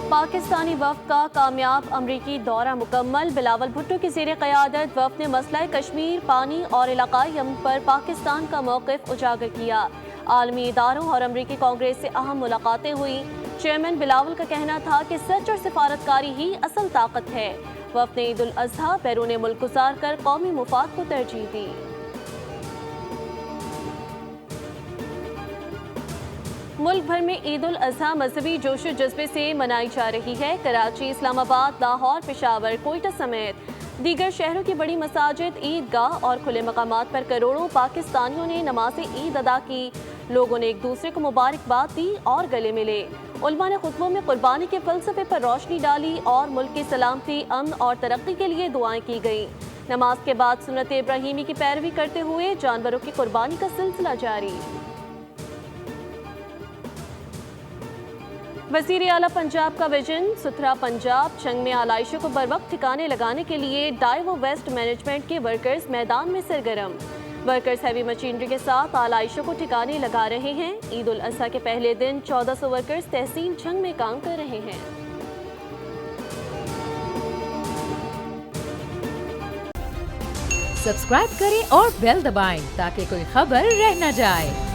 پاکستانی وفد کا کامیاب امریکی دورہ مکمل، بلاول بھٹو کی زیر قیادت وفد نے مسئلہ کشمیر، پانی اور علاقائی امن پر پاکستان کا موقف اجاگر کیا۔ عالمی اداروں اور امریکی کانگریس سے اہم ملاقاتیں ہوئیں۔ چیئرمین بلاول کا کہنا تھا کہ سچ اور سفارتکاری ہی اصل طاقت ہے۔ وفد نے عید الاضحیٰ بیرون ملک گزار کر قومی مفاد کو ترجیح دی۔ ملک بھر میں عید الاضحیٰ مذہبی جوش و جذبے سے منائی جا رہی ہے۔ کراچی، اسلام آباد، لاہور، پشاور، کوئٹہ سمیت دیگر شہروں کی بڑی مساجد، عیدگاہ اور کھلے مقامات پر کروڑوں پاکستانیوں نے نماز عید ادا کی۔ لوگوں نے ایک دوسرے کو مبارکباد دی اور گلے ملے۔ علماء نے خطبوں میں قربانی کے فلسفے پر روشنی ڈالی اور ملک کی سلامتی، امن اور ترقی کے لیے دعائیں کی گئیں۔ نماز کے بعد سنت ابراہیمی کی پیروی کرتے ہوئے جانوروں کی قربانی کا سلسلہ جاری۔ وزیر اعلیٰ پنجاب کا ویژن ستھرا پنجاب، چنگ میں آلائشوں کو بروقت ٹھکانے لگانے کے لیے ڈائیو ویسٹ مینجمنٹ کے ورکرز میدان میں سرگرم۔ ورکرز ہیوی مشینری کے ساتھ آلائشوں کو ٹھکانے لگا رہے ہیں۔ عید الاضحیٰ کے پہلے دن 1400 ورکرز تحصیل چنگ میں کام کر رہے ہیں۔ سبسکرائب کریں اور بیل دبائیں تاکہ کوئی خبر رہ نہ جائے۔